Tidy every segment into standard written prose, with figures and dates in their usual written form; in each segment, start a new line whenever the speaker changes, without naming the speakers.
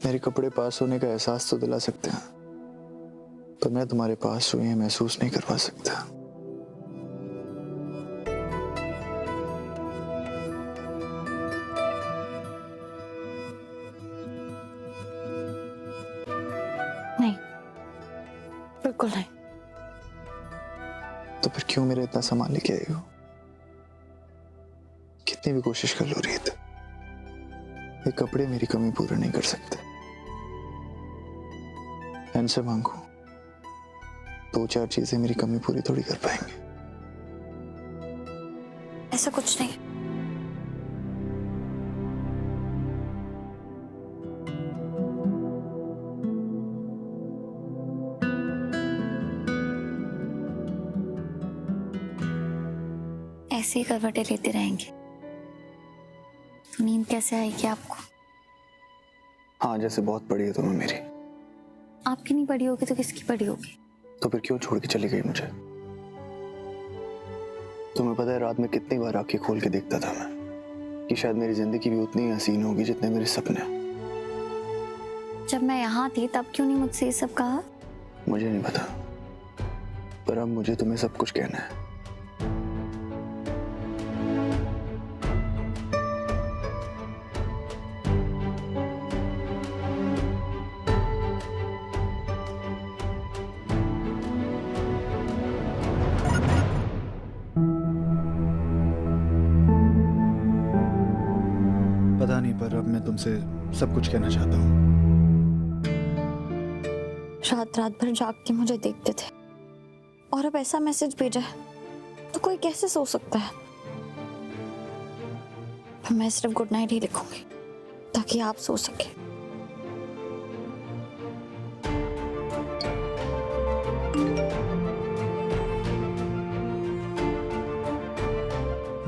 मेरे कपड़े पास होने का एहसास तो दिला सकते हैं, पर मैं तुम्हारे पास हूं ये महसूस नहीं करवा सकता।
नहीं, बिल्कुल नहीं।
तो फिर क्यों मेरा इतना सामान लेके आई हो? कितनी भी कोशिश कर लो रीत, ये कपड़े मेरी कमी पूरी नहीं कर सकते। इनसे मांगो, 2-4 चीजें मेरी कमी पूरी थोड़ी कर पाएंगे।
ऐसा कुछ नहीं। ऐसे ही करवटें लेते रहेंगे तो नींद कैसे आएगी आपको?
हाँ, जैसे बहुत पड़ी है तुम्हें मेरी।
आपकी नहीं पड़ी होगी तो किसकी पड़ी होगी?
तो फिर क्यों छोड़ के चली गई मुझे? तुम्हें पता है रात में कितनी बार आंखें खोल के देखता था मैं कि शायद मेरी जिंदगी भी उतनी हसीन होगी जितने मेरे सपने।
जब मैं यहाँ थी तब क्यों नहीं मुझसे ये सब कहा?
मुझे नहीं पता, पर अब मुझे तुम्हें सब कुछ कहना है। पता नहीं, पर अब मैं तुमसे सब कुछ कहना चाहता हूँ।
रात रात भर जाग के मुझे देखते थे और अब ऐसा मैसेज भेजा है तो कोई कैसे सो सकता है? पर मैं सिर्फ गुड नाइट ही लिखूंगी ताकि आप सो सके।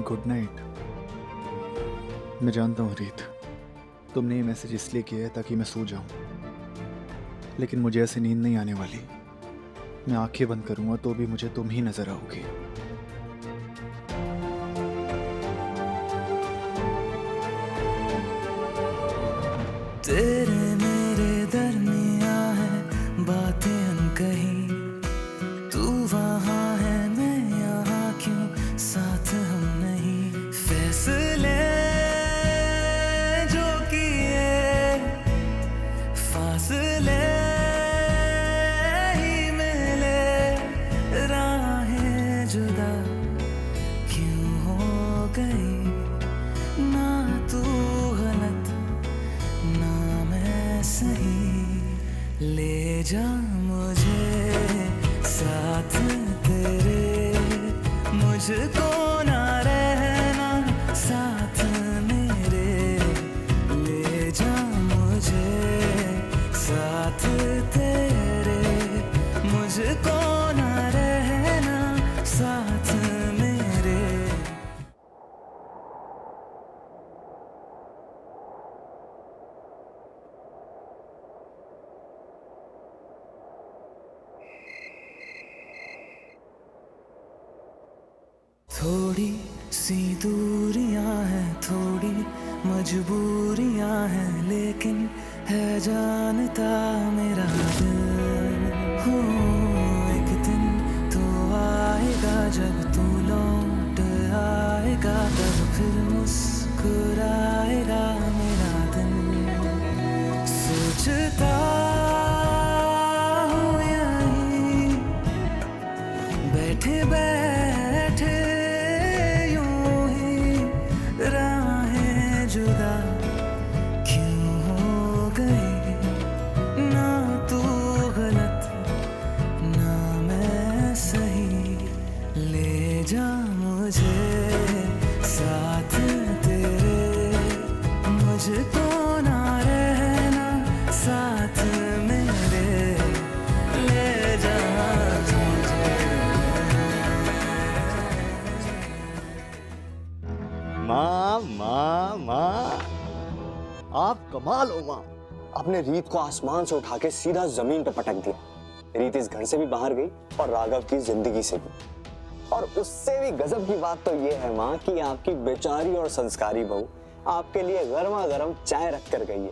Good night. मैं जानता हूँ रीत, तुमने ये मैसेज इसलिए किया है ताकि मैं सो जाऊं, लेकिन मुझे ऐसे नींद नहीं आने वाली। मैं आंखें बंद करूंगा तो भी मुझे तुम ही नजर आओगी।
तेरे मेरे दरमिया है बातें अनकही, तू वहाँ है मैं यहाँ, क्यों साथ हम नहीं? फैसले जो किए फासले ही मिले, राहें जुदा क्यों हो गई? ना तू गलत ना मैं सही, ले जा मुझे साथ तेरे, मुझको ना रहना साथ मेरे, ले जा मुझे साथ तेरे, मुझको ना रहना साथ मेरे। थोड़ी सी दूरियां हैं, थोड़ी मजबूरियां हैं, लेकिन है जानता मेरा दिल। हो एक दिन तो आएगा जब तू लौट आएगा, तब फिर मुस्कुराएगा मेरा दिल। सोचता हूँ यहीं बैठे बैठे यूं ही, राहें जुदा क्यों हो गई? ना तू गलत ना मैं सही, ले जा मुझे साथ तेरे, मुझको ना रहना साथ मेरे, ले जा
माँ माँ माँ, आप कमाल हो माँ।
आपने रीत को आसमान से उठा के सीधा जमीन पे पटक दिया। रीत इस घर से भी बाहर गई और राघव की जिंदगी से भी। और उससे भी गजब की बात तो ये है माँ कि आपकी बेचारी और संस्कारी बहू आपके लिए गर्मा गर्म चाय रख कर गई है।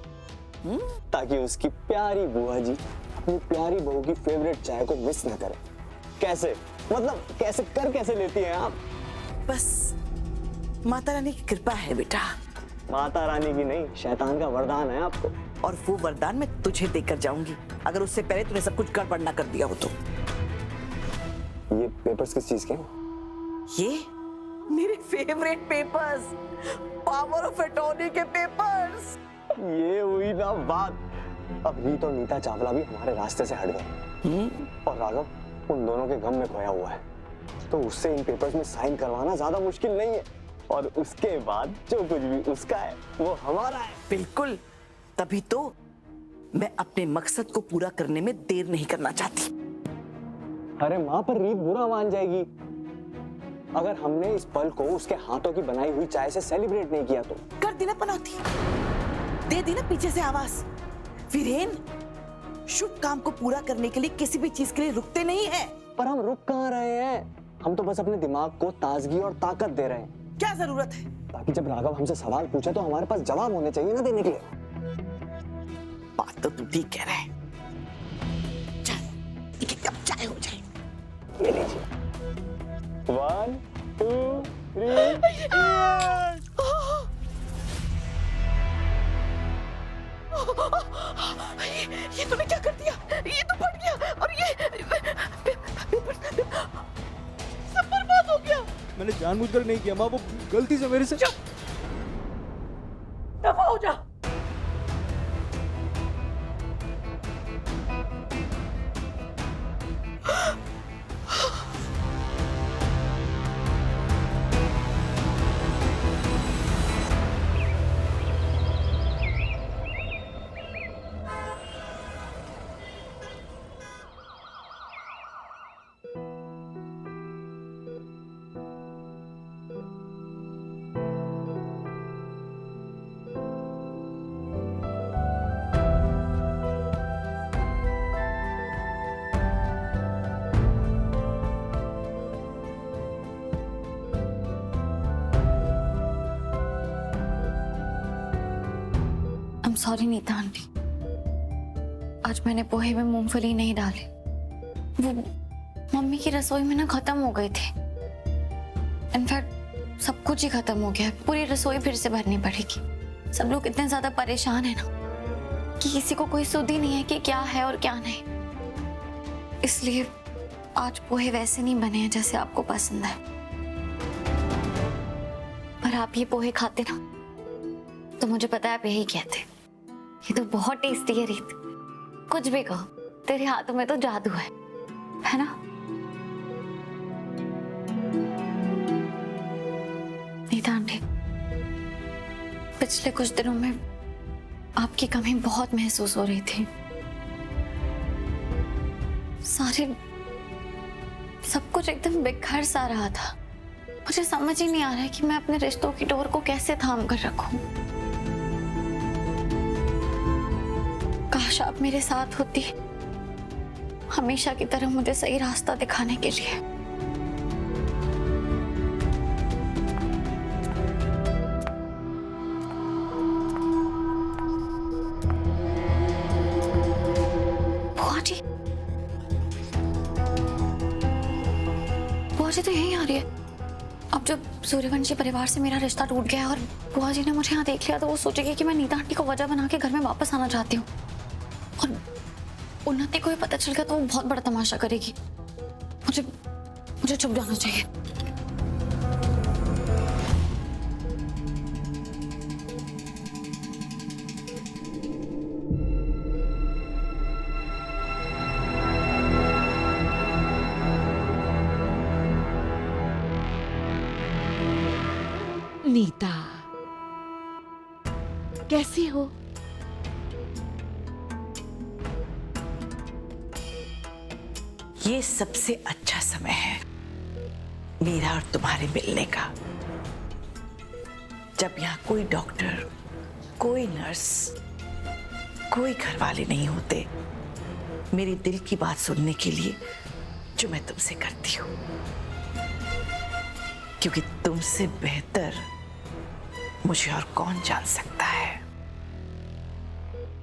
ताकि उसकी प्यारी बुआ जी अपनी प्यारी बहू की फेवरेट चाय को मिस ना करे। कैसे मतलब कैसे लेती हैं आप?
बस माता रानी की कृपा है बेटा।
माता रानी की नहीं, शैतान का वरदान है आपको।
और वो वरदान मैं तुझे देकर जाऊंगी अगर उससे पहले तूने सब कुछ गड़बड़ ना कर दिया हो तो।
ये पेपर्स किस चीज के हैं?
ये मेरे favourite papers, power of attorney के पेपर्स।
ये हुई ना बात। अब रीत और नीता चावला भी हमारे रास्ते से हट गए और राघव उन दोनों के गम में खोया हुआ है, तो उससे इन पेपर्स में साइन करवाना ज्यादा मुश्किल नहीं है। और उसके बाद जो कुछ भी उसका है वो हमारा है।
बिल्कुल, तभी तो मैं अपने मकसद को पूरा करने में देर नहीं करना चाहती।
अरे माँ, पर रीत बुरा मान जाएगी अगर हमने इस पल को उसके हाथों की बनाई हुई चाय से सेलिब्रेट नहीं किया तो।
कर दी ना पनौती, दे दी ना पीछे से आवाज। वीरेन, शुभ काम को पूरा करने के लिए किसी भी चीज के लिए रुकते नहीं है।
पर हम रुक कहाँ रहे हैं? हम तो बस अपने दिमाग को ताजगी और ताकत दे रहे हैं।
क्या जरूरत है?
ताकि जब राघव हमसे सवाल पूछे तो हमारे पास जवाब होने चाहिए ना देने के लिए।
बात तो तू ठीक कह रहा है। चल एक कप चाय हो जाए।
ये लीजिए। 1 2 3
ये तूने क्या कर दिया? ये तो फट गया और ये सब बर्बाद हो गया।
मैंने जानबूझकर नहीं किया माँ, वो गलती से मेरे से।
दफा हो जा।
सॉरी नीता आंटी, आज मैंने पोहे में मूंगफली नहीं डाली। वो मम्मी की रसोई में ना खत्म हो गए थे। इनफैक्ट सब कुछ ही खत्म हो गया, पूरी रसोई फिर से भरनी पड़ेगी। सब लोग इतने ज्यादा परेशान है ना कि किसी को कोई सुध ही नहीं है कि क्या है और क्या नहीं। इसलिए आज पोहे वैसे नहीं बने हैं जैसे आपको पसंद है। पर आप ये पोहे खाते ना तो मुझे पता है आप यही कहते, ये तो बहुत टेस्टी है रीत। कुछ भी कहो, तेरे हाथों में तो जादू है ना? नीता आंटी, पिछले कुछ दिनों में आपकी कमी बहुत महसूस हो रही थी। सब कुछ एकदम बिखर सा रहा था। मुझे समझ ही नहीं आ रहा है कि मैं अपने रिश्तों की डोर को कैसे थाम कर रखूं। काश आप मेरे साथ होती, हमेशा की तरह मुझे सही रास्ता दिखाने के लिए। बुआ जी तो यहीं आ रही है। अब जब सूर्यवंशी परिवार से मेरा रिश्ता टूट गया और बुआ जी ने मुझे यहाँ देख लिया तो वो सोचेगी कि मैं नीता आंटी को वजह बना के घर में वापस आना चाहती हूँ। और उन्नति को भी पता चल गया तो वो बहुत बड़ा तमाशा करेगी। मुझे चुप जाना चाहिए।
नीता, कैसी हो?
ये सबसे अच्छा समय है मेरा और तुम्हारे मिलने का, जब यहाँ कोई डॉक्टर, कोई नर्स, कोई घर वाले नहीं होते मेरी दिल की बात सुनने के लिए जो मैं तुमसे करती हूँ। क्योंकि तुमसे बेहतर मुझे और कौन जान सकता है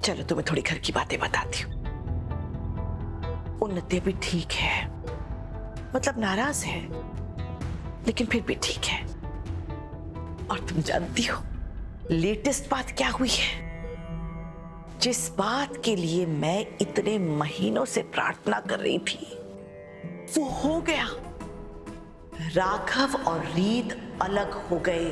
चलो तुम्हें थोड़ी घर की बातें बताती हूँ। उन्नति भी ठीक है, मतलब नाराज है, लेकिन फिर भी ठीक है। और तुम जानती हो लेटेस्ट बात क्या हुई है? जिस बात के लिए मैं इतने महीनों से प्रार्थना कर रही थी वो हो गया। राघव और रीत अलग हो गए।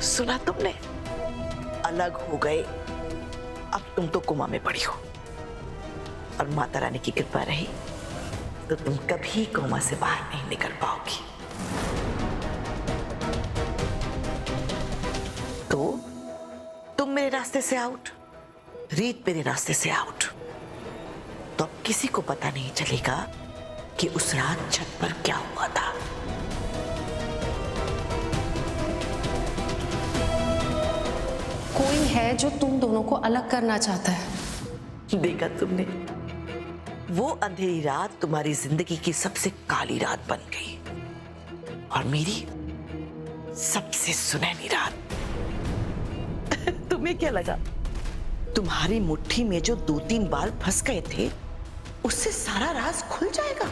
सुना तुमने? अलग हो गए। अब तुम तो कोमा में पड़ी हो, और माता रानी की कृपा रही तो तुम कभी कोमा से बाहर नहीं निकल पाओगी। तो तुम मेरे रास्ते से आउट, रीत मेरे रास्ते से आउट। तो अब किसी को पता नहीं चलेगा कि उस रात छत पर क्या हुआ था।
कोई है जो तुम दोनों को अलग करना चाहता है।
देखा तुमने, वो अंधेरी रात तुम्हारी जिंदगी की सबसे काली रात बन गई, और मेरी सबसे सुनहरी रात। तुम्हें क्या लगा तुम्हारी मुट्ठी में जो 2-3 बाल फंस गए थे उससे सारा राज खुल जाएगा?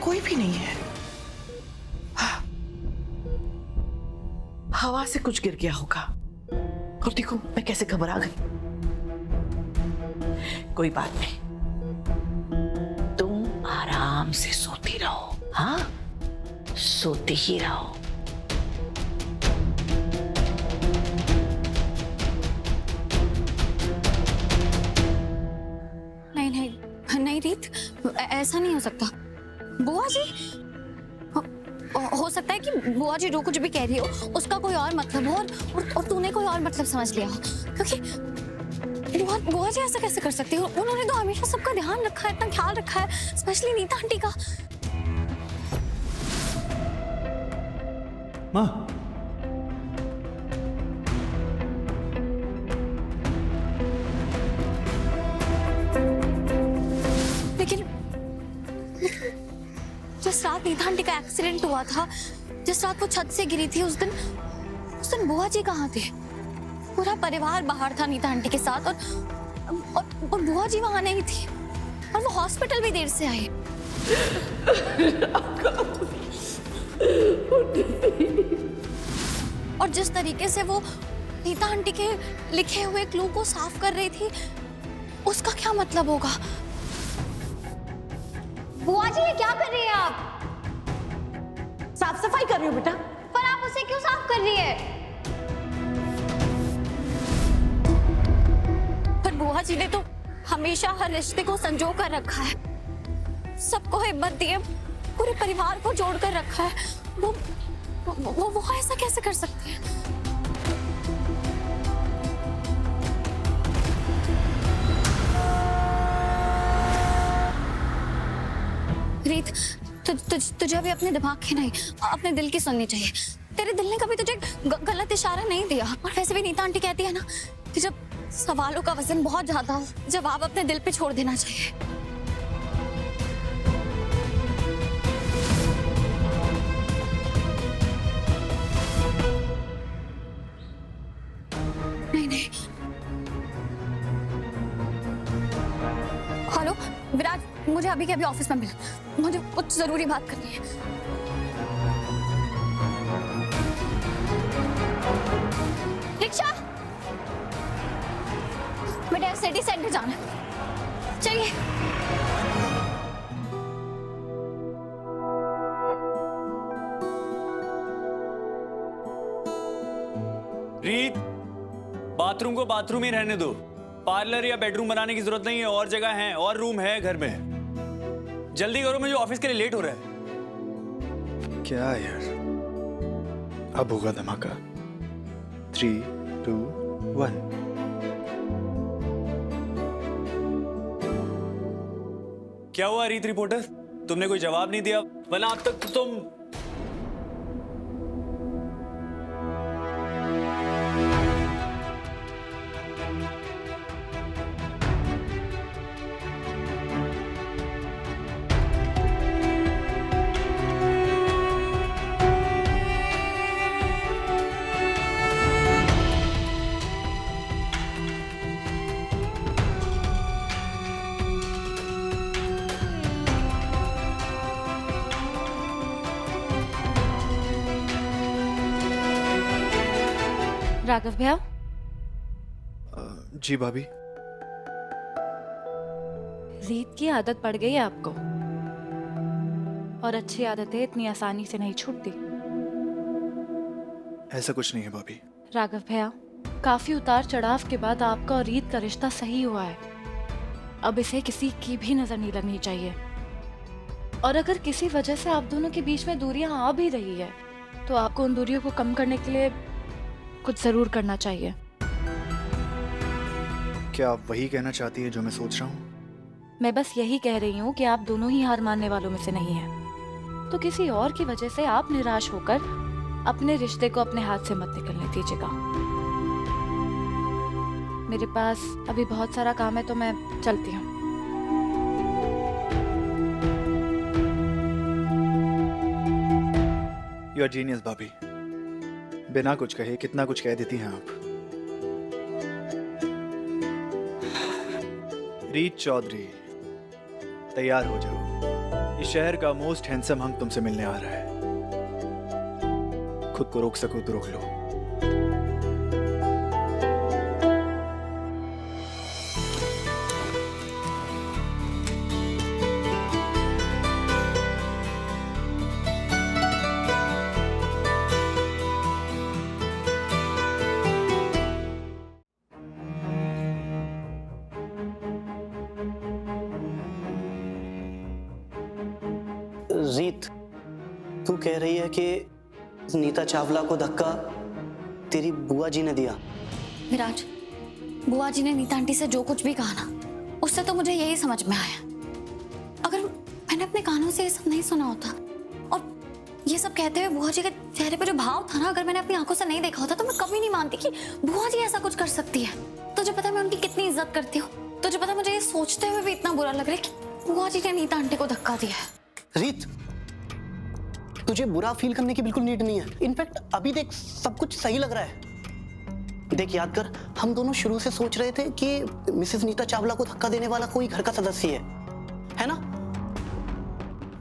कोई भी नहीं है। हाँ। हवा से कुछ गिर गया होगा, और देखो मैं कैसे घबरा गई। कोई बात नहीं, तुम आराम से सोती रहो। हाँ, सोती ही रहो।
नहीं नहीं नहीं रीत, ऐसा नहीं हो सकता। बुआ जी, हो सकता है कि बुआ जी जो कुछ भी कह रही हो उसका कोई और मतलब हो, और तूने कोई और मतलब समझ लिया हो, क्योंकि बुआ जी ऐसा कैसे कर सकती हो? उन्होंने तो हमेशा सबका ध्यान रखा है, इतना ख्याल रखा है, स्पेशली नीता आंटी का।
माँ, जिस रात नीता आंटी का एक्सीडेंट हुआ था, जिस रात वो छत से गिरी थी, उस दिन बुआ जी कहाँ थे? पूरा परिवार बाहर था नीता आंटी के साथ, और बुआ जी वहां नहीं थी, और वो हॉस्पिटल भी देर से आए। और जिस तरीके से वो नीता आंटी के लिखे हुए क्लू को साफ कर रही थी, उसका क्या मतलब होगा?
बुआ जी, ये क्या कर रही है आप?
साफ सफाई कर रही हो बेटा।
पर आप उसे क्यों साफ कर रही है?
पर बुआ जी ने तो हमेशा हर रिश्ते को संजो कर रखा है, सबको हिम्मत दी है, पूरे परिवार को जोड़ कर रखा है। वो ऐसा कैसे कर सकते हैं? रीत, तुझे अभी अपने दिमाग की नहीं, अपने दिल की सुननी चाहिए। तेरे दिल ने कभी तुझे गलत इशारा नहीं दिया। और वैसे भी नीता आंटी कहती है ना कि जब सवालों का वजन बहुत ज्यादा हो, जवाब अपने दिल पे छोड़ देना चाहिए। नहीं नहीं, हेलो विराज, मुझे अभी के अभी ऑफिस में मिल, मुझे कुछ जरूरी बात करनी है। रिक्शा, मैं सिटी सेंटर जाना है। चलिए।
रीत, बाथरूम को बाथरूम ही रहने दो। पार्लर या बेडरूम बनाने की जरूरत नहीं है, और जगह है और रूम है घर में। जल्दी करो, मुझे ऑफिस के लिए लेट हो रहा है।
क्या यार, अब होगा धमाका। 3, 2, 1।
क्या हुआ रीत रिपोर्टर, तुमने कोई जवाब नहीं दिया, वरना अब तक तो तुम।
राघव भैया,
जी भाभी।
रीत की आदत पड़ गई है आपको, और अच्छी आदतें इतनी आसानी से नहीं छूटती।
ऐसा कुछ नहीं है भाभी।
राघव भैया, काफी उतार चढ़ाव के बाद आपका और रीत का रिश्ता सही हुआ है। अब इसे किसी की भी नजर नहीं लगनी चाहिए, और अगर किसी वजह से आप दोनों के बीच में दूरियां आ भी रही है तो आपको उन दूरियों को कम करने के लिए कुछ जरूर करना चाहिए।
क्या आप वही कहना चाहती है जो मैं सोच रहा हूँ?
मैं बस यही कह रही हूँ कि आप दोनों ही हार मानने वालों में से नहीं हैं, तो किसी और की वजह से आप निराश होकर अपने रिश्ते को अपने हाथ से मत निकलने दीजिएगा। मेरे पास अभी बहुत सारा काम है, तो मैं चलती हूँ।
यू आर जीनियस भाभी, बिना कुछ कहे कितना कुछ कह देती हैं आप। रीत चौधरी, तैयार हो जाओ, इस शहर का मोस्ट हैंडसम हंक तुमसे मिलने आ रहा है। खुद को रोक सको तो रोक लो।
रीत, तू कह रही है कि नीता चावला को धक्का तेरी बुआ जी ने दिया?
विराज, बुआ जी ने नीता आंटी से जो कुछ भी कहा ना, उससे तो मुझे यही समझ में आया। अगर मैंने अपने कानों से ये सब नहीं सुना होता और ये सब कहते हुए बुआ जी के चेहरे पे जो भाव था ना, अगर मैंने अपनी आंखों से नहीं देखा होता तो मैं कभी नहीं मानती कि बुआ जी ऐसा कुछ कर सकती है। तुझे पता है मैं उनकी कितनी इज्जत करती हूँ। तुझे पता है मुझे ये सोचते हुए भी इतना बुरा लग रहा है कि बुआ जी ने नीता आंटी को धक्का दिया है।
रीत, तुझे बुरा फील करने की बिल्कुल नीड नहीं है। इनफैक्ट अभी देख, सब कुछ सही लग रहा है। देख, याद कर, हम दोनों शुरू से सोच रहे थे कि मिसेस नीता चावला को धक्का देने वाला कोई घर का सदस्य है ना?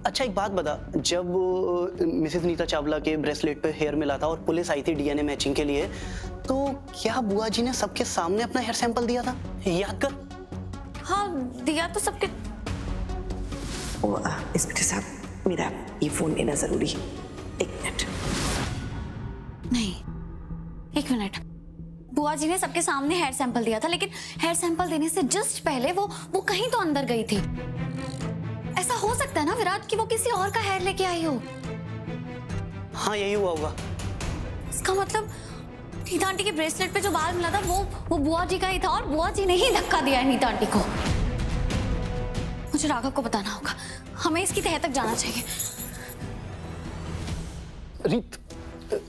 अच्छा, एक बात बता, जब मिसेस नीता चावला के ब्रेसलेट पे हेयर मिला था और पुलिस आई थी डीएनए मैचिंग के लिए, तो क्या बुआ जी ने सबके सामने अपना हेयर सैंपल दिया था? याद कर।
हाँ, दिया तो सबके।
इंस्पेक्टर साहब, मेरा ये फोन लेना जरूरी है। 1 मिनट।
नहीं, 1 मिनट। बुआ जी ने सबके सामने हेयर सैंपल दिया था, लेकिन हेयर सैंपल देने से जस्ट पहले वो कहीं तो अंदर गई थी। ऐसा हो सकता है ना विराट कि वो किसी और का हेयर लेके आई हो?
हाँ, यही हुआ होगा।
इसका मतलब नीता आंटी के ब्रेसलेट पे जो बाल मिला था वो बुआ जी का ही था, और बुआ जी ने ही धक्का दिया है नीता आंटी को। मुझे राघव को बताना होगा, हमें इसकी तह तक जाना चाहिए।
रीत,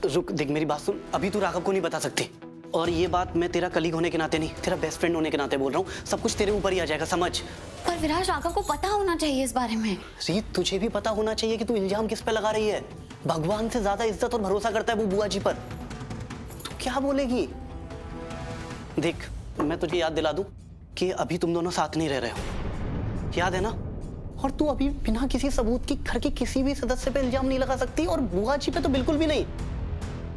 रुक, देख मेरी बात सुन। अभी तू राघव को नहीं बता सकती, और ये बात मैं तेरा कलीग होने के नाते नहीं, तेरा बेस्ट फ्रेंड होने के नाते बोल रहा हूँ। सब कुछ तेरे ऊपर ही आ जाएगा, समझ।
पर विराज, राघव को पता होना चाहिए इस बारे में।
रीत, तुझे भी पता होना चाहिए कि तू इल्जाम किस पे लगा रही है। भगवान से ज्यादा इज्जत और भरोसा करता है वो बुआ जी पर। तू क्या बोलेगी? देख, मैं तुझे याद दिला दूं कि अभी तुम दोनों साथ नहीं रह रहे हो, याद है ना? और तू अभी बिना किसी सबूत की घर के किसी भी सदस्य पे इल्जाम नहीं लगा सकती, और बुआ जी पे तो बिल्कुल भी नहीं।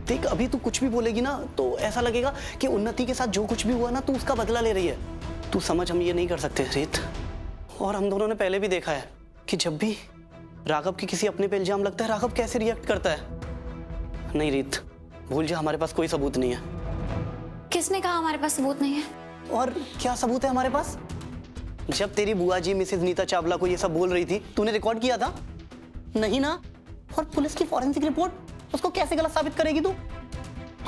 देख, अभी तू कुछ भी बोलेगी ना तो ऐसा लगेगा कि उन्नति के साथ जो कुछ भी हुआ ना, तू उसका बदला ले रही है। तू समझ, हम ये नहीं कर सकते रीत। और हम दोनों ने पहले भी देखा है कि जब भी राघव के किसी अपने पे इल्जाम लगता है, राघव कैसे रिएक्ट करता है। नहीं रीत, भूल जा, हमारे पास कोई सबूत नहीं है।
किसने कहा हमारे पास सबूत नहीं है?
और क्या सबूत है हमारे पास? जब तेरी बुआ जी मिसेस नीता चावला को ये सब बोल रही थी, तूने रिकॉर्ड किया था? नहीं ना। और पुलिस की फॉरेंसिक रिपोर्ट उसको कैसे गलत साबित करेगी तू?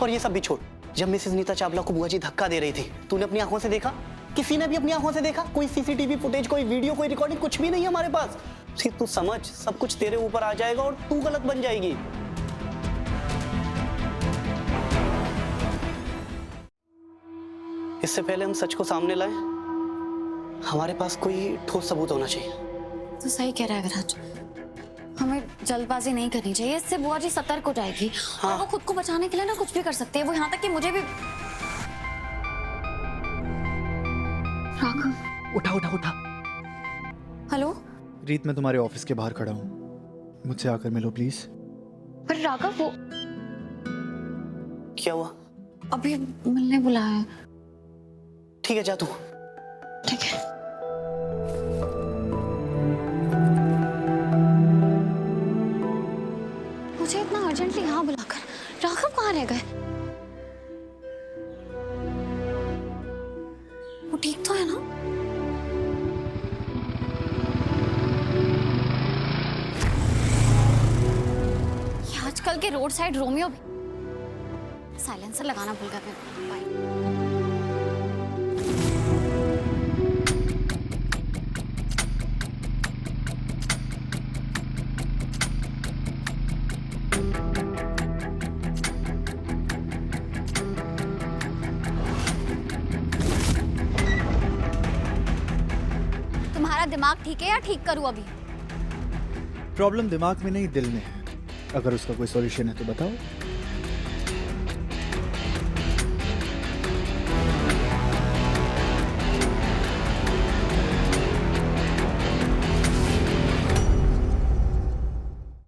और ये सब भी छोड़, जब मिसेस नीता चावला को बुआ जी धक्का दे रही थी, तूने अपनी आंखों से देखा? किसी ने भी अपनी आंखों से देखा? कोई सीसीटीवी फुटेज, कोई वीडियो, कोई रिकॉर्डिंग, कुछ भी नहीं है हमारे पास। सिर्फ तू समझ, सब कुछ तेरे ऊपर आ जाएगा और तू गलत बन जाएगी। इससे पहले हम सच को सामने लाएं, हमारे पास कोई ठोस सबूत होना चाहिए।
तो सही कह रहा है विराज, हमें जल्दबाजी नहीं करनी चाहिए, इससे बुआ जी सतर्क हो जाएगी।
हाँ।
और वो खुद को बचाने के लिए ना कुछ भी कर सकती है। वो यहाँ तक कि मुझे भी। राघव,
उठा उठा उठा।
हेलो
रीत, मैं तुम्हारे ऑफिस के बाहर खड़ा हूँ, मुझसे आकर मिलो प्लीज।
पर राघव, वो
क्या हुआ?
अभी मिलने बुलाया है।
ठीक है, जा तू।
ठीक है। मुझे इतना अर्जेंटली यहाँ बुलाकर राघव कहाँ रह गए? वो ठीक तो है ना? ये आजकल के रोड साइड रोमियो भी साइलेंसर लगाना भूल गया मैं। बाय।
तुम्हारा दिमाग ठीक है या ठीक करूं अभी?
प्रॉब्लम दिमाग में नहीं, दिल में है। अगर उसका कोई सॉल्यूशन है तो बताओ।